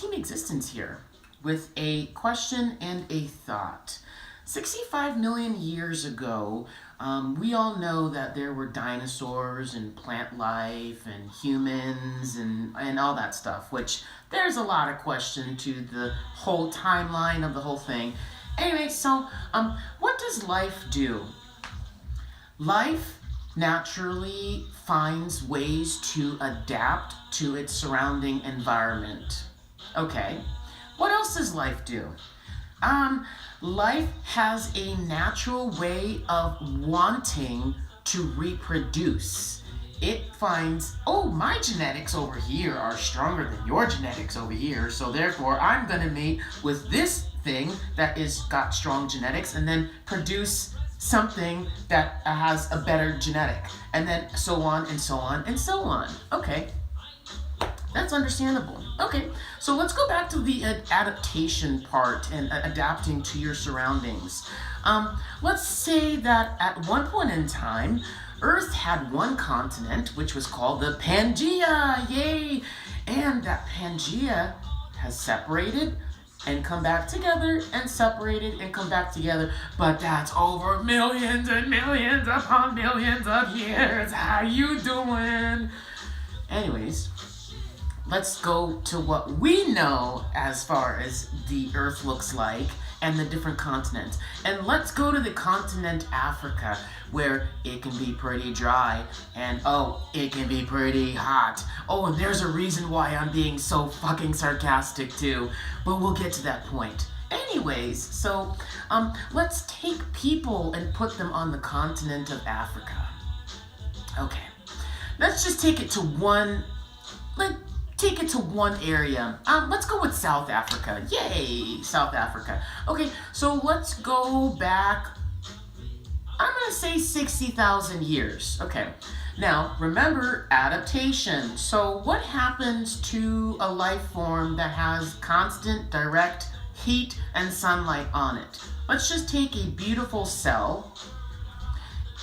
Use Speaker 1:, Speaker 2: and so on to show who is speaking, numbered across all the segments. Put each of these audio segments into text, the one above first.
Speaker 1: team existence here with a question and a thought. 65 million years ago, we all know that there were dinosaurs and plant life and humans and all that stuff, which there's a lot of question to the whole timeline of the whole thing. Anyway, so what does life do? Life naturally finds ways to adapt to its surrounding environment. Okay, what else does life do? Life has a natural way of wanting to reproduce. It finds, oh, my genetics over here are stronger than your genetics over here, so therefore I'm gonna mate with this thing that is got strong genetics and then produce something that has a better genetic, and then so on and so on and so on. Okay, that's understandable. Okay, so let's go back to the adaptation part and adapting to your surroundings. Let's say that at one point in time, Earth had one continent, which was called the Pangea. Yay! And that Pangea has separated and come back together and separated and come back together. But that's over millions and millions upon millions of years. How you doing? Anyways, let's go to what we know as far as the Earth looks like and the different continents. And let's go to the continent Africa, where it can be pretty dry and oh, it can be pretty hot. Oh, and there's a reason why I'm being so fucking sarcastic too, but we'll get to that point. Anyways, so let's take people and put them on the continent of Africa. Okay, let's just take it to one area. Let's go with South Africa. Yay, South Africa. Okay, so let's go back, I'm gonna say 60,000 years. Okay, now remember adaptation. So what happens to a life form that has constant direct heat and sunlight on it? Let's just take a beautiful cell.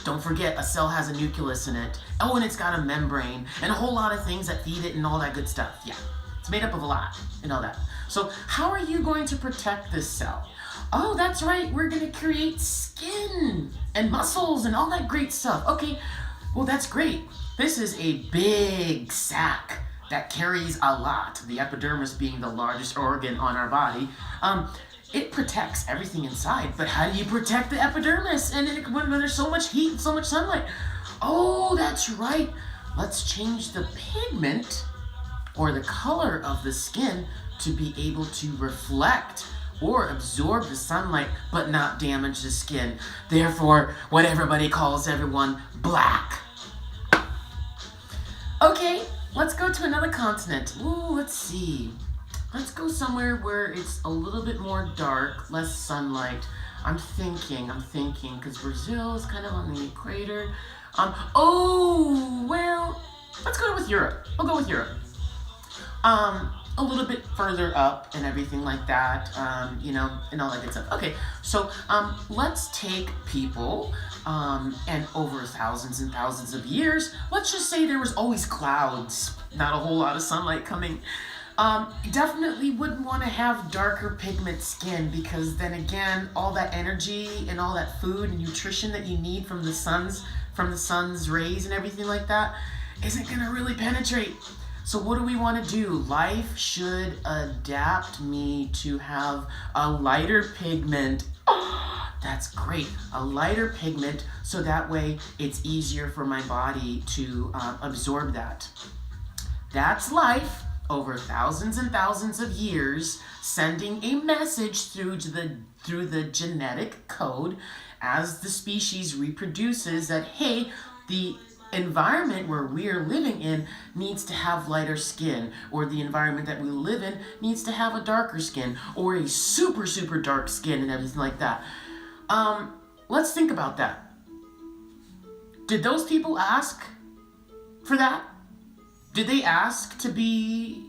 Speaker 1: Don't forget, a cell has a nucleus in it. Oh, and it's got a membrane and a whole lot of things that feed it and all that good stuff. Yeah, it's made up of a lot and all that. So how are you going to protect this cell? Oh, that's right, we're gonna create skin and muscles and all that great stuff. Okay, well that's great. This is a big sac that carries a lot, the epidermis being the largest organ on our body. It protects everything inside, but how do you protect the epidermis when there's so much heat and so much sunlight? Oh, that's right. Let's change the pigment or the color of the skin to be able to reflect or absorb the sunlight but not damage the skin. Therefore, what everybody calls everyone black. Okay, let's go to another continent. Ooh, let's see. Let's go somewhere where it's a little bit more dark, less sunlight. I'm thinking, because Brazil is kind of on the equator. Oh, well, let's go with Europe. We'll go with Europe. A little bit further up and everything like that, and all that good stuff. Okay, so let's take people, and over thousands and thousands of years, let's just say there was always clouds, not a whole lot of sunlight coming. Definitely wouldn't want to have darker pigment skin, because then again, all that energy and all that food and nutrition that you need from the sun's rays and everything like that isn't gonna really penetrate. So what do we want to do? Life should adapt me to have a lighter pigment. Oh, that's great. A lighter pigment, so that way it's easier for my body to absorb that. That's life over thousands and thousands of years, sending a message through the genetic code as the species reproduces that, hey, the environment where we're living in needs to have lighter skin, or the environment that we live in needs to have a darker skin, or a super, super dark skin and everything like that. Let's think about that. Did those people ask for that? Did they ask to be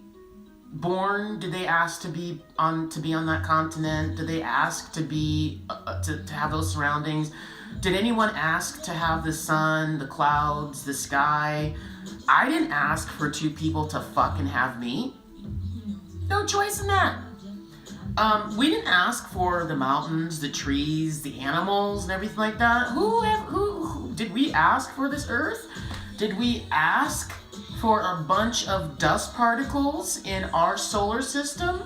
Speaker 1: born? Did they ask to be on that continent? Did they ask to be to have those surroundings? Did anyone ask to have the sun, the clouds, the sky? I didn't ask for two people to fucking have me. No, no choice in that. We didn't ask for the mountains, the trees, the animals, and everything like that. Who did we ask for this earth? Did we ask for a bunch of dust particles in our solar system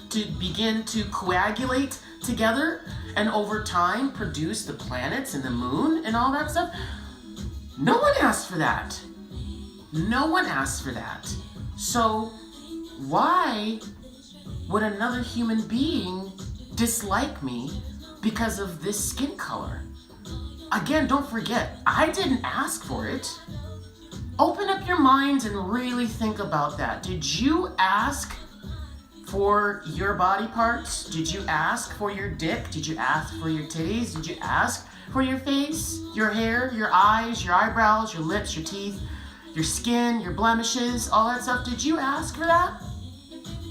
Speaker 1: to begin to coagulate together and over time produce the planets and the moon and all that stuff? No one asked for that. No one asked for that. So why would another human being dislike me because of this skin color? Again, don't forget, I didn't ask for it. Open up your minds and really think about that. Did you ask for your body parts? Did you ask for your dick? Did you ask for your titties? Did you ask for your face, your hair, your eyes, your eyebrows, your lips, your teeth, your skin, your blemishes, all that stuff? Did you ask for that?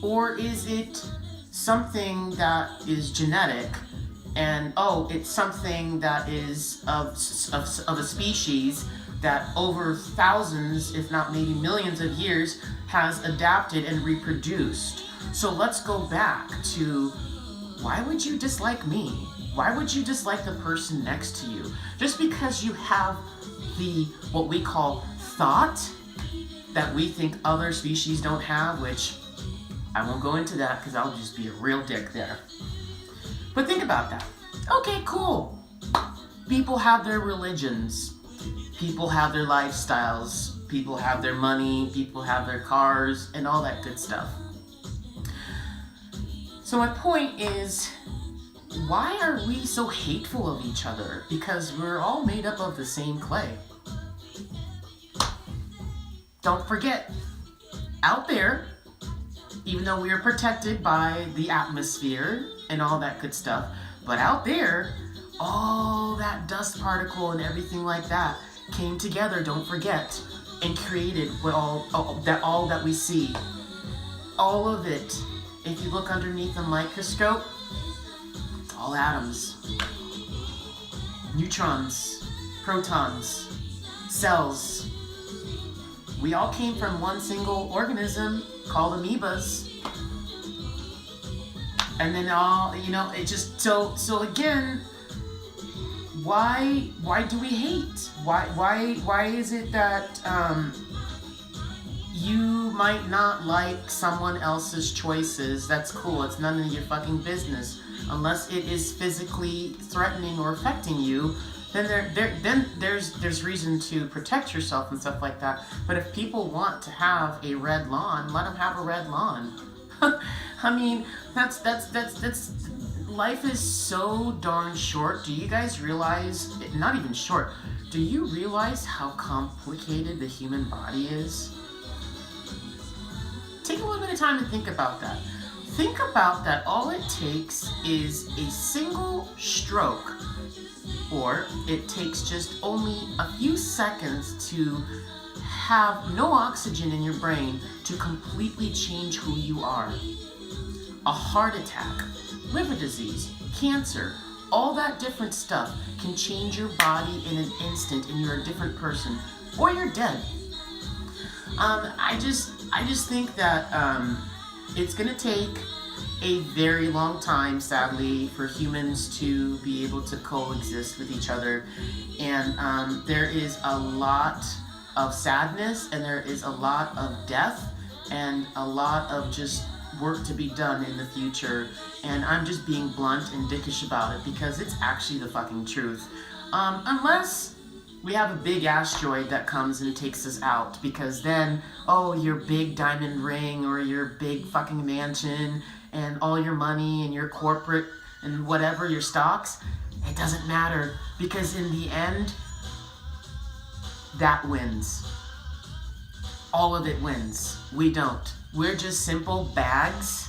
Speaker 1: Or is it something that is genetic and, it's something that is of a species that over thousands, if not maybe millions of years, has adapted and reproduced? So let's go back to, why would you dislike me? Why would you dislike the person next to you? Just because you have what we call thought that we think other species don't have, which I won't go into that because I'll just be a real dick there. But think about that. Okay, cool. People have their religions. People have their lifestyles. People have their money. People have their cars and all that good stuff. So my point is, why are we so hateful of each other? Because we're all made up of the same clay. Don't forget, out there, even though we are protected by the atmosphere and all that good stuff, but out there, all that dust particle and everything like that came together, don't forget, and created all that we see. All of it, if you look underneath the microscope, it's all atoms, neutrons, protons, cells. We all came from one single organism called amoebas. And then it just, so again, why do we hate? Why is it that you might not like someone else's choices? That's cool. It's none of your fucking business. Unless it is physically threatening or affecting you, then there's reason to protect yourself and stuff like that. But if people want to have a red lawn, let them have a red lawn. I mean, that's life is so darn short. Do you guys realize? Not even short. Do you realize how complicated the human body is? Take a little bit of time to think about that. Think about that. All it takes is a single stroke, or it takes just only a few seconds to have no oxygen in your brain to completely change who you are. A heart attack, liver disease, cancer, all that different stuff can change your body in an instant and you're a different person, or you're dead. I just think that it's gonna take a very long time, sadly, for humans to be able to coexist with each other. And there is a lot of sadness, and there is a lot of death, and a lot of just work to be done in the future. And I'm just being blunt and dickish about it because it's actually the fucking truth. Unless we have a big asteroid that comes and takes us out, because then, your big diamond ring or your big fucking mansion and all your money and your corporate and whatever, your stocks, it doesn't matter, because in the end, that wins. All of it wins. We don't. We're just simple bags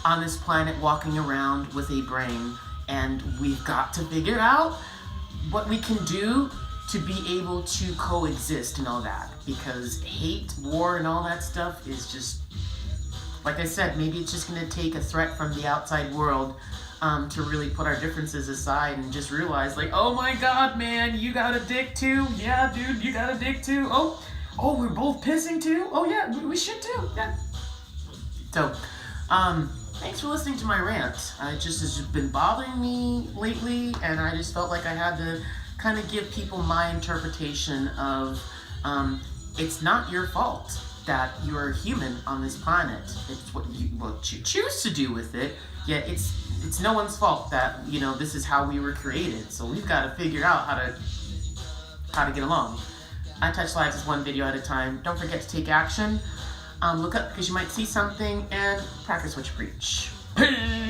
Speaker 1: on this planet walking around with a brain, and we've got to figure out what we can do to be able to coexist and all that, because hate, war, and all that stuff is just, like I said, maybe it's just going to take a threat from the outside world to really put our differences aside and just realize, like, oh my god, man, you got a dick too? Yeah, dude, you got a dick too? Oh, we're both pissing too? Oh yeah, we should too, yeah. So, thanks for listening to my rant. It just has been bothering me lately, and I just felt like I had to kind of give people my interpretation of it's not your fault that you're a human on this planet. It's what you choose to do with it. Yet it's no one's fault that this is how we were created. So we've got to figure out how to get along. I touch lives is one video at a time. Don't forget to take action. Look up because you might see something, and practice what you preach. Peace.